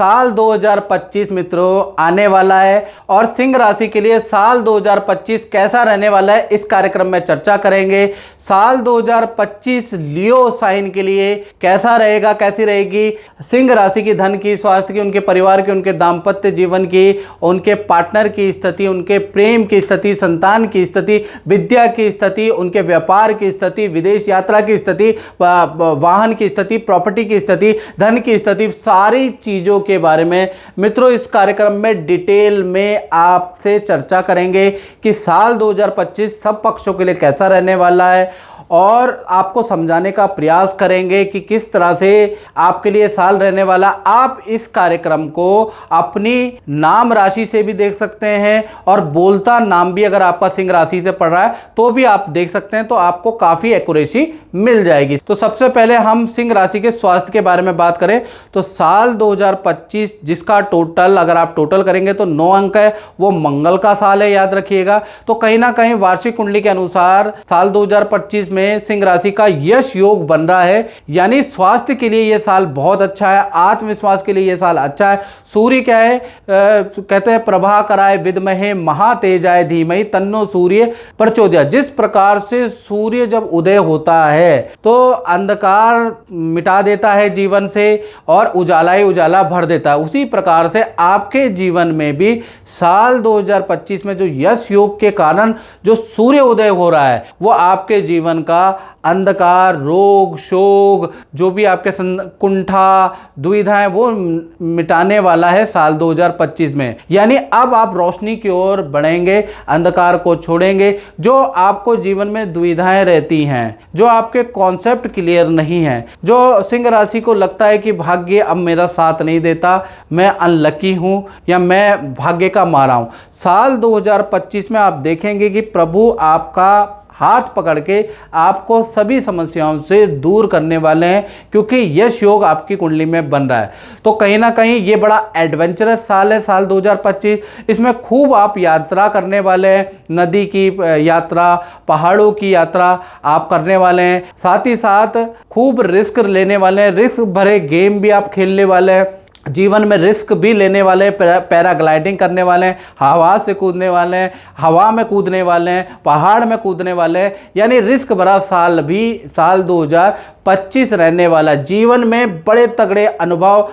साल 2025 मित्रों आने वाला है और सिंह राशि के लिए साल 2025 कैसा रहने वाला है इस कार्यक्रम में चर्चा करेंगे। साल 2025 लियो साइन के लिए कैसा रहेगा, कैसी रहेगी सिंह राशि की धन की, स्वास्थ्य की, उनके परिवार की, उनके दाम्पत्य जीवन की, उनके पार्टनर की स्थिति, उनके प्रेम की स्थिति, संतान की स्थिति, विद्या की स्थिति, उनके व्यापार की स्थिति, विदेश यात्रा की स्थिति, वाहन की स्थिति, प्रॉपर्टी की स्थिति, धन की स्थिति, सारी चीजों के बारे में मित्रों इस कार्यक्रम में डिटेल में आपसे चर्चा करेंगे कि साल 2025 सब पक्षों के लिए कैसा रहने वाला है और आपको समझाने का प्रयास करेंगे कि किस तरह से आपके लिए साल रहने वाला। आप इस कार्यक्रम को अपनी नाम राशि से भी देख सकते हैं और बोलता नाम भी अगर आपका सिंह राशि से पड़ रहा है तो भी आप देख सकते हैं, तो आपको काफ़ी एक्यूरेसी मिल जाएगी। तो सबसे पहले हम सिंह राशि के स्वास्थ्य के बारे में बात करें तो साल 2025 जिसका टोटल अगर आप टोटल करेंगे तो 9 अंक है, वो मंगल का साल है, याद रखिएगा। तो कहीं ना कहीं वार्षिक कुंडली के अनुसार साल 2025 में सिंह राशि का यश योग बन रहा है, यानी स्वास्थ्य के लिए यह साल बहुत अच्छा है, आत्मविश्वास के लिए यह साल अच्छा है। सूर्य क्या है, कहते हैं प्रभा कराए विद्महे महातेजाय धीमहि तन्नो सूर्य प्रचोदयात्। जिस प्रकार से सूर्य जब उदय होता है तो अंधकार मिटा देता है जीवन से और उजाला ही उजाला भर देता है, उसी प्रकार से आपके जीवन में भी साल 2025 में जो यश योग के कारण जो सूर्य उदय हो रहा है वो आपके जीवन का अंधकार, रोग, शोक, जो भी आपके कुंठा, दुविधाएं वो मिटाने वाला है साल 2025 में। यानी अब आप रोशनी की ओर बढ़ेंगे, अंधकार को छोड़ेंगे। जो आपको जीवन में दुविधाएं रहती हैं, जो आपके कॉन्सेप्ट क्लियर नहीं है, जो सिंह राशि को लगता है कि भाग्य अब मेरा साथ नहीं देता, मैं अनलकी हूं या मैं भाग्य का मारा हूं, साल 2025 में आप देखेंगे कि प्रभु आपका हाथ पकड़ के आपको सभी समस्याओं से दूर करने वाले हैं, क्योंकि यश योग आपकी कुंडली में बन रहा है। तो कहीं ना कहीं ये बड़ा एडवेंचरस साल है साल 2025। इसमें खूब आप यात्रा करने वाले हैं, नदी की यात्रा, पहाड़ों की यात्रा आप करने वाले हैं, साथ ही साथ खूब रिस्क लेने वाले हैं, रिस्क भरे गेम भी आप खेलने वाले हैं, जीवन में रिस्क भी लेने वाले हैं, पैराग्लाइडिंग करने वाले हैं, हवा से कूदने वाले हैं, हवा में कूदने वाले हैं, पहाड़ में कूदने वाले हैं, यानी रिस्क भरा साल भी साल 2025 रहने वाला। जीवन में बड़े तगड़े अनुभव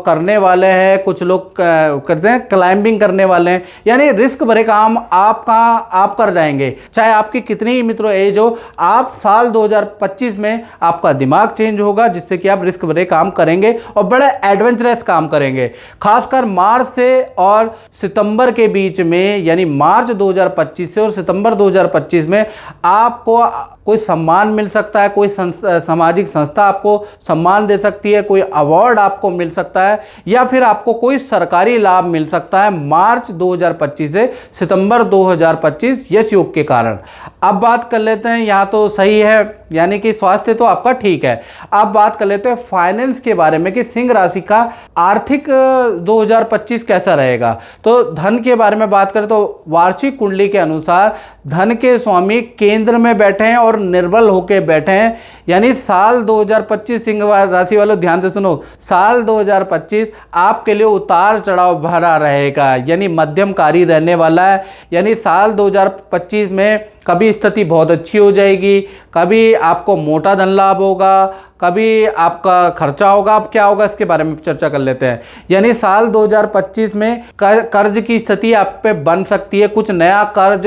करने वाले हैं, कुछ लोग करते हैं क्लाइंबिंग करने वाले हैं, यानी रिस्क भरे काम आप कर जाएंगे, चाहे आपकी कितनी ही मित्रों एज हो। आप साल 2025 में आपका दिमाग चेंज होगा जिससे कि आप रिस्क भरे काम करेंगे और बड़े एडवेंचरस काम करेंगे। खासकर मार्च से और सितंबर के बीच में, यानी मार्च 2025 से और सितंबर 2025 में आपको कोई सम्मान मिल सकता है, कोई सामाजिक संस्था आपको सम्मान दे सकती है, कोई अवार्ड आपको मिल सकता है, या फिर आपको कोई सरकारी लाभ मिल सकता है मार्च 2025 से सितंबर 2025 यश योग के कारण। अब बात कर लेते हैं, यहाँ तो सही है, यानी कि स्वास्थ्य तो आपका ठीक है। अब बात कर लेते हैं फाइनेंस के बारे में कि सिंह राशि का आर्थिक 2025 कैसा रहेगा। तो धन के बारे में बात करें तो वार्षिक कुंडली के अनुसार धन के स्वामी केंद्र में बैठे हैं और निर्बल होकर बैठे हैं, यानी साल 2025 सिंह राशि वालों ध्यान से सुनो, साल 2025 आपके लिए उतार चढ़ाव भरा रहेगा, यानी मध्यमकारी रहने वाला है। यानी साल 2025 में कभी स्थिति बहुत अच्छी हो जाएगी, कभी आपको मोटा धन लाभ होगा, कभी आपका खर्चा होगा। अब क्या होगा इसके बारे में चर्चा कर लेते हैं। यानी साल 2025 में कर्ज की स्थिति आप पे बन सकती है, कुछ नया कर्ज,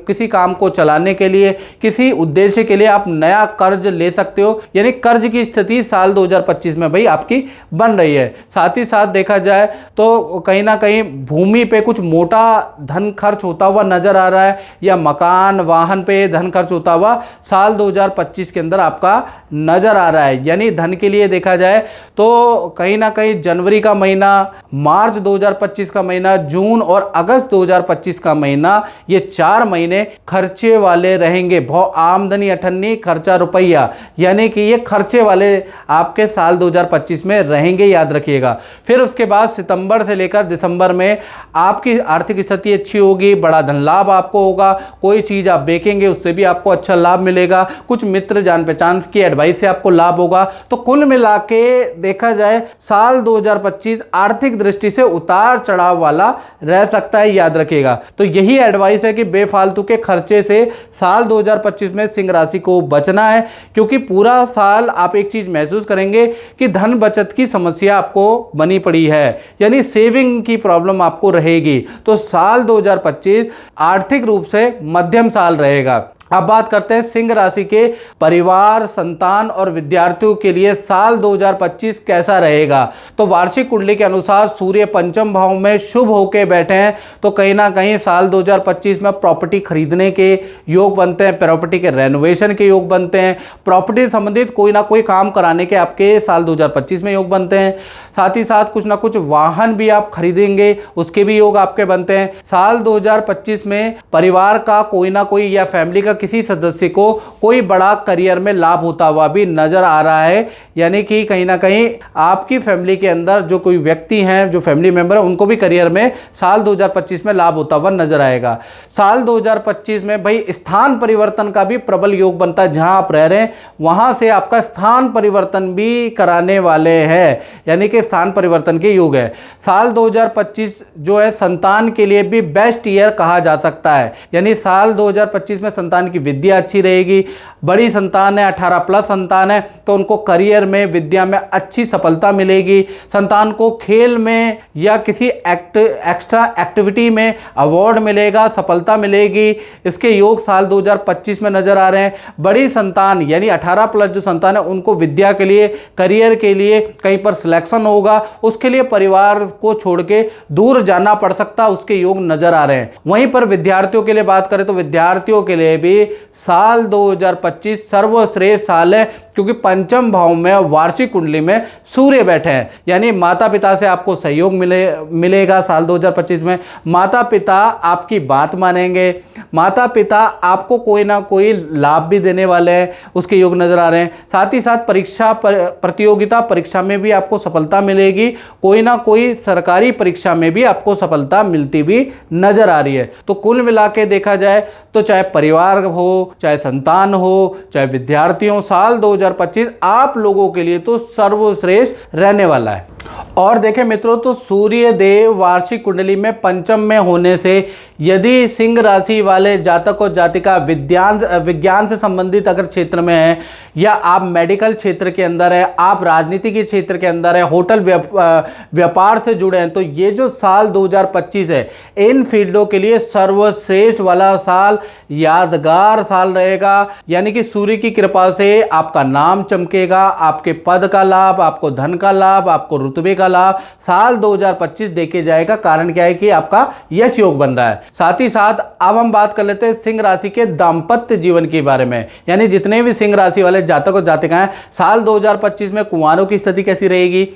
किसी काम को चलाने के लिए, किसी उद्देश्य के लिए आप नया कर्ज ले सकते हो, यानी कर्ज की स्थिति साल 2025 में भाई आपकी बन रही है। साथ ही साथ देखा जाए तो कहीं ना कहीं भूमि पे कुछ मोटा धन खर्च होता हुआ नजर आ रहा है, या मकान वाहन पे धन खर्च होता हुआ साल 2025 के अंदर आपका नजर आ रहा है। यानी धन के लिए देखा जाए तो कहीं ना कहीं जनवरी का महीना, मार्च 2025 का महीना, जून और अगस्त 2025 का महीना, ये 4 महीने खर्चे वाले रहेंगे। बहुत आमदनी अठन्नी, खर्चा रुपया, यानी कि ये खर्चे वाले आपके साल 2025 में रहेंगे, याद रखिएगा। फिर उसके बाद सितंबर से लेकर दिसंबर में आपकी आर्थिक स्थिति अच्छी होगी, बड़ा धन लाभ आपको होगा, कोई चीज़ आप बेचेंगे उससे भी आपको अच्छा लाभ मिलेगा, कुछ मित्र जान पहचान की एडवाइस से आपको लाभ होगा। होगा। तो कुल मिला के देखा जाए साल 2025 आर्थिक दृष्टि से उतार चढ़ाव वाला रह सकता है, याद रखिएगा। तो यही एडवाइस है कि बेफालतू के खर्चे से साल 2025 में सिंह राशि को बचना है, क्योंकि पूरा साल आप एक चीज महसूस करेंगे कि धन बचत की समस्या आपको बनी पड़ी है, यानी सेविंग की प्रॉब्लम आपको रहेगी। तो साल 2025 आर्थिक रूप से मध्यम साल रहेगा। अब बात करते हैं सिंह राशि के परिवार, संतान और विद्यार्थियों के लिए साल 2025 कैसा रहेगा। तो वार्षिक कुंडली के अनुसार सूर्य पंचम भाव में शुभ होके बैठे हैं, तो कहीं ना कहीं साल 2025 में प्रॉपर्टी खरीदने के योग बनते हैं, प्रॉपर्टी के रेनोवेशन के योग बनते हैं, प्रॉपर्टी संबंधित कोई ना कोई काम कराने के आपके साल 2025 में योग बनते हैं। साथ ही साथ कुछ ना कुछ वाहन भी आप खरीदेंगे, उसके भी योग आपके बनते हैं। साल 2025 में परिवार का कोई ना कोई या फैमिली का किसी सदस्य को कोई बड़ा करियर में लाभ होता हुआ भी नजर आ रहा है, यानी कि कहीं ना कहीं आपकी फैमिली के अंदर जो कोई व्यक्ति हैं, जो फैमिली मेंबर है, उनको भी करियर में साल 2025 में लाभ होता हुआ नजर आएगा। साल 2025 में भाई स्थान परिवर्तन का भी प्रबल योग बनता है। जहां आप रह रहे हैं वहां से आपका स्थान परिवर्तन भी कराने वाले हैं, यानी कि स्थान परिवर्तन के योग है। साल 2025 जो है संतान के लिए भी बेस्ट ईयर कहा जा सकता है, यानी साल 2025 में संतान की विद्या अच्छी रहेगी। बड़ी संतान है, 18+ संतान है, तो उनको करियर में, विद्या में अच्छी सफलता मिलेगी। संतान को खेल में या किसी एक्स्ट्रा एक्टिविटी में अवार्ड मिलेगा, सफलता मिलेगी। इसके योग साल 2025 में नजर आ रहे हैं। बड़ी संतान यानी 18+ जो संतान है, उनको विद्या के लिए, करियर के लिए कहीं पर सिलेक्शन होगा, उसके लिए परिवार को छोड़ के दूर जाना पड़ सकता है, उसके योग नजर आ रहे हैं। वहीं पर विद्यार्थियों के लिए बात करें तो विद्यार्थियों के लिए भी साल 2025 सर्वश्रेष्ठ साल है, क्योंकि पंचम भाव में वार्षिक कुंडली में सूर्य बैठे हैं, यानी माता पिता से आपको सहयोग मिलेगा। साल 2025 में माता पिता आपकी बात मानेंगे, माता पिता आपको कोई ना कोई लाभ भी देने वाले हैं, उसके योग नजर आ रहे हैं। साथ ही साथ प्रतियोगिता परीक्षा में भी आपको सफलता मिलेगी, कोई ना कोई सरकारी परीक्षा में भी आपको सफलता मिलती हुई नजर आ रही है। तो कुल मिला के देखा जाए तो चाहे परिवार हो, चाहे संतान हो, चाहे विद्यार्थी हो, साल 2025 आप लोगों के लिए तो सर्वश्रेष्ठ रहने वाला है। और देखें मित्रों, तो सूर्य देव वार्षिक कुंडली में पंचम में होने से यदि सिंह राशि वाले जातक और जातिका विज्ञान से संबंधित अगर क्षेत्र में है, या आप मेडिकल क्षेत्र के अंदर है, आप राजनीति के क्षेत्र के अंदर है, होटल व्यापार से जुड़े हैं, तो ये जो साल 2025 है, इन फील्डों के लिए सर्वश्रेष्ठ वाला साल, यादगार साल रहेगा। यानी कि सूर्य की कृपा से आपका नाम चमकेगा, आपके पद का लाभ, आपको धन का लाभ, आपको रुतबे का लाभ साल 2025 देके जाएगा। कारण क्या है कि आपका यश योग बन रहा है। साथ ही साथ अब हम बात कर लेते हैं सिंह राशि के दाम्पत्य जीवन के बारे में, यानी जितने भी सिंह राशि वाले जातक और जातिकाएं, साल 2025 में कुंवारों की स्थिति कैसी रहेगी,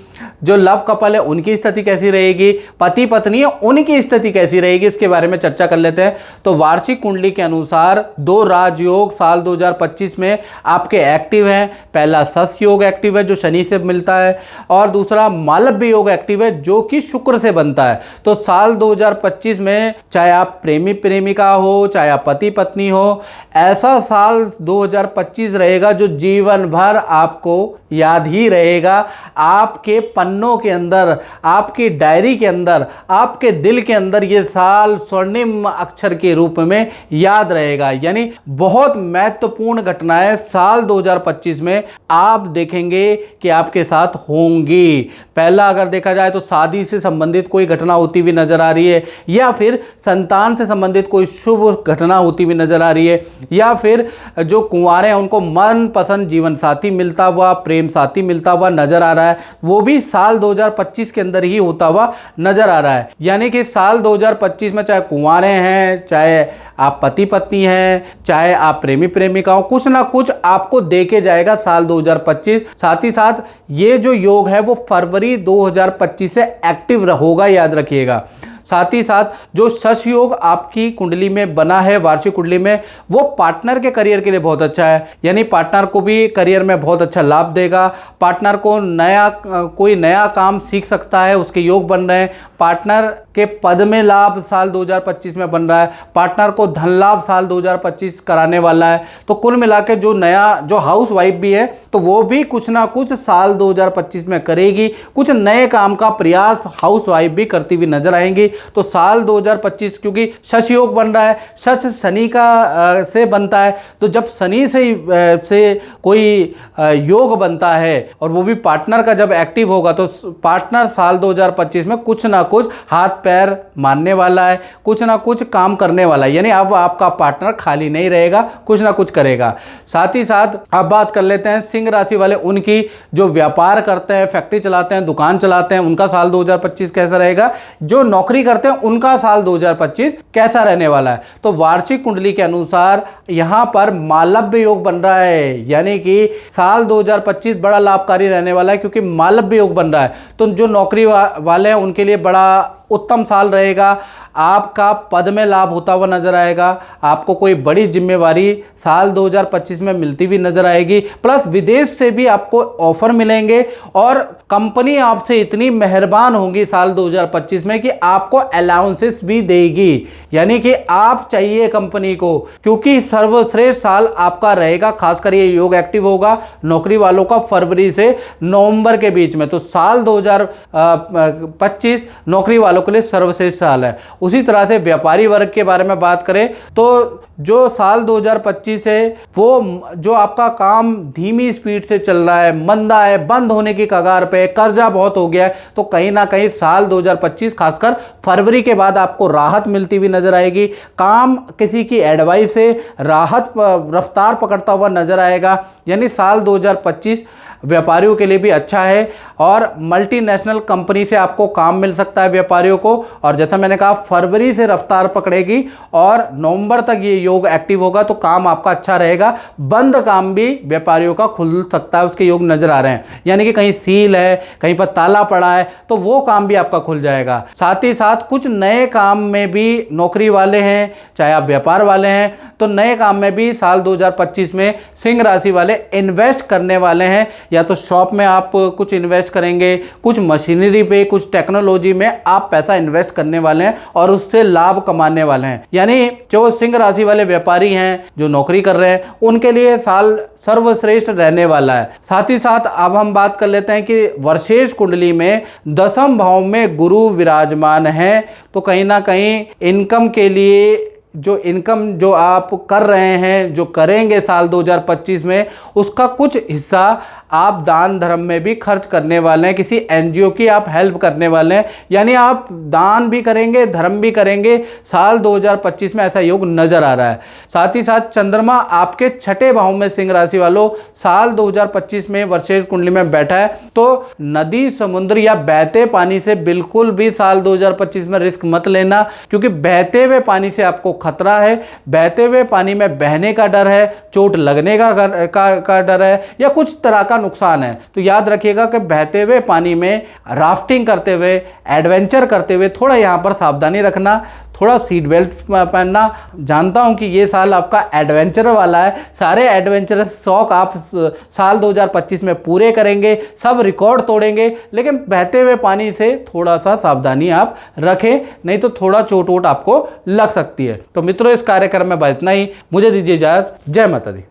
जो लव कपल है उनकी स्थिति कैसी रहेगी, पति पत्नी है उनकी स्थिति कैसी रहेगी, इसके बारे में चर्चा कर लेते हैं। तो वार्षिक कुंडली के अनुसार 2 राजयोग साल 2025 में आपके एक्टिव हैं। पहला सस योग एक्टिव है जो शनि से मिलता है, और दूसरा मालव्य योग एक्टिव है जो कि शुक्र से बनता है। तो साल 2025 में चाहे आप प्रेमी प्रेमिका हो, चाहे आप पति पत्नी हो, ऐसा साल 2025 रहेगा जो जीवन भर आपको याद ही रहेगा। आपके पन्नों के अंदर, आपकी डायरी के अंदर, आपके दिल के अंदर ये साल स्वर्णिम अक्षर के रूप में याद रहेगा। यानी बहुत महत्वपूर्ण घटनाएं साल 2025 में आप देखेंगे कि आपके साथ होंगी। पहला अगर देखा जाए तो शादी से संबंधित कोई घटना होती हुई नजर आ रही है, या फिर संतान से संबंधित कोई शुभ घटना होती हुई नजर आ रही है, या फिर जो कुंवारे हैं उनको मनपसंद जीवन साथी मिलता हुआ, प्रेम साथी मिलता हुआ नजर आ रहा है, वो भी साल 2025 के अंदर ही होता हुआ नजर आ रहा है। यानी कि साल 2025 में चाहे कुंवारे हैं, चाहे आप पति पत्नी हैं, चाहे आप प्रेमी प्रेमिका हो, कुछ ना कुछ आपको देके जाएगा साल 2025। साथ ही साथ ये जो योग है वो फरवरी 2025 से एक्टिव होगा, याद रखिएगा। साथ ही साथ जो शश योग आपकी कुंडली में बना है, वार्षिक कुंडली में, वो पार्टनर के करियर के लिए बहुत अच्छा है। यानी पार्टनर को भी करियर में बहुत अच्छा लाभ देगा। पार्टनर को कोई नया काम सीख सकता है, उसके योग बन रहे हैं। पार्टनर के पद में लाभ साल 2025 में बन रहा है। पार्टनर को धन लाभ साल 2025 कराने वाला है। तो कुल मिला के जो हाउस वाइफ भी है तो वो भी कुछ ना कुछ साल 2025 में करेगी। कुछ नए काम का प्रयास हाउस वाइफ भी करती हुई नजर आएंगी। तो साल 2025 क्योंकि शश योग बन रहा है, शश शनि का से बनता है, तो जब शनि से कोई योग बनता है और वो भी पार्टनर का जब एक्टिव होगा तो पार्टनर साल 2025 में कुछ ना कुछ हाथ पैर मारने वाला है, कुछ ना कुछ काम करने वाला है। यानी अब आपका पार्टनर खाली नहीं रहेगा, कुछ ना कुछ करेगा। साथ ही साथ अब बात कर लेते हैं सिंह राशि वाले, उनकी जो व्यापार करते हैं, फैक्ट्री चलाते हैं, दुकान चलाते हैं, उनका साल 2025 कैसा रहेगा। जो नौकरी करते हैं उनका साल 2025 कैसा रहने वाला है। तो वार्षिक कुंडली के अनुसार यहां पर मालव्य योग बन रहा है, यानी कि साल 2025 बड़ा लाभकारी रहने वाला है क्योंकि मालव्य योग बन रहा है। तो जो नौकरी वाले हैं उनके लिए बड़ा उत्तम साल रहेगा। आपका पद में लाभ होता हुआ नजर आएगा। आपको कोई बड़ी जिम्मेवारी साल 2025 में मिलती हुई नजर आएगी। प्लस विदेश से भी आपको ऑफर मिलेंगे और कंपनी आपसे इतनी मेहरबान होगी साल 2025 में कि आपको अलाउंसेस भी देगी। यानी कि आप चाहिए कंपनी को, क्योंकि सर्वश्रेष्ठ साल आपका रहेगा। खासकर ये योग एक्टिव होगा नौकरी वालों का फरवरी से नवंबर के बीच में। तो साल 2025 नौकरी वालों के लिए सर्वश्रेष्ठ साल है। उसी तरह से व्यापारी वर्ग के बारे में बात करें तो जो साल 2025 है वो जो आपका काम धीमी स्पीड से चल रहा है, मंदा है, बंद होने की कगार पे, कर्जा बहुत हो गया है, तो कहीं ना कहीं साल 2025 खासकर फरवरी के बाद आपको राहत मिलती हुई नजर आएगी। काम किसी की एडवाइस से राहत रफ्तार पकड़ता हुआ नजर आएगा। यानी साल 2025 व्यापारियों के लिए भी अच्छा है और मल्टीनेशनल कंपनी से आपको काम मिल सकता है व्यापारियों को। और जैसा मैंने कहा फरवरी से रफ्तार पकड़ेगी और नवंबर तक ये योग एक्टिव होगा तो काम आपका अच्छा रहेगा। बंद काम भी व्यापारियों का खुल सकता है, उसके योग नजर आ रहे हैं। यानी कि कहीं सील है, कहीं पर ताला पड़ा है तो वो काम भी आपका खुल जाएगा। साथ ही साथ कुछ नए काम में भी नौकरी वाले हैं, चाहे आप व्यापार वाले हैं, तो नए काम में भी साल 2025 में सिंह राशि वाले इन्वेस्ट करने वाले हैं। या तो शॉप में आप कुछ इन्वेस्ट करेंगे, कुछ मशीनरी पे, कुछ टेक्नोलॉजी में आप पैसा इन्वेस्ट करने वाले हैं और उससे लाभ कमाने वाले हैं। यानी जो सिंह राशि वाले व्यापारी हैं, जो नौकरी कर रहे हैं, उनके लिए साल सर्वश्रेष्ठ रहने वाला है। साथ ही साथ अब हम बात कर लेते हैं कि वर्षेश कुंडली में 10वें भाव में गुरु विराजमान है, तो कहीं ना कहीं इनकम के लिए जो आप कर रहे हैं, जो करेंगे साल 2025 में, उसका कुछ हिस्सा आप दान धर्म में भी खर्च करने वाले हैं। किसी एनजीओ की आप हेल्प करने वाले हैं। यानी आप दान भी करेंगे, धर्म भी करेंगे। साल 2025 में ऐसा योग नजर आ रहा है। साथ ही साथ चंद्रमा आपके 6ठे भाव में सिंह राशि वालों साल 2025 में वर्षेश कुंडली में बैठा है। तो नदी, समुद्र या बहते पानी से बिल्कुल भी साल 2025 में रिस्क मत लेना, क्योंकि बहते हुए पानी से आपको खतरा है। बहते हुए पानी में बहने का डर है, चोट लगने का डर है या कुछ तरह का नुकसान है। तो याद रखिएगा कि बहते हुए पानी में राफ्टिंग करते हुए, एडवेंचर करते हुए थोड़ा यहाँ पर सावधानी रखना, थोड़ा सीट बेल्ट पहनना। जानता हूँ कि ये साल आपका एडवेंचर वाला है, सारे एडवेंचरस शौक आप साल 2025 में पूरे करेंगे, सब रिकॉर्ड तोड़ेंगे, लेकिन बहते हुए पानी से थोड़ा सा सावधानी आप रखें, नहीं तो थोड़ा चोट वोट आपको लग सकती है। तो मित्रों, इस कार्यक्रम में बस इतना ही। मुझे दीजिए इजाजत। जय माता दी।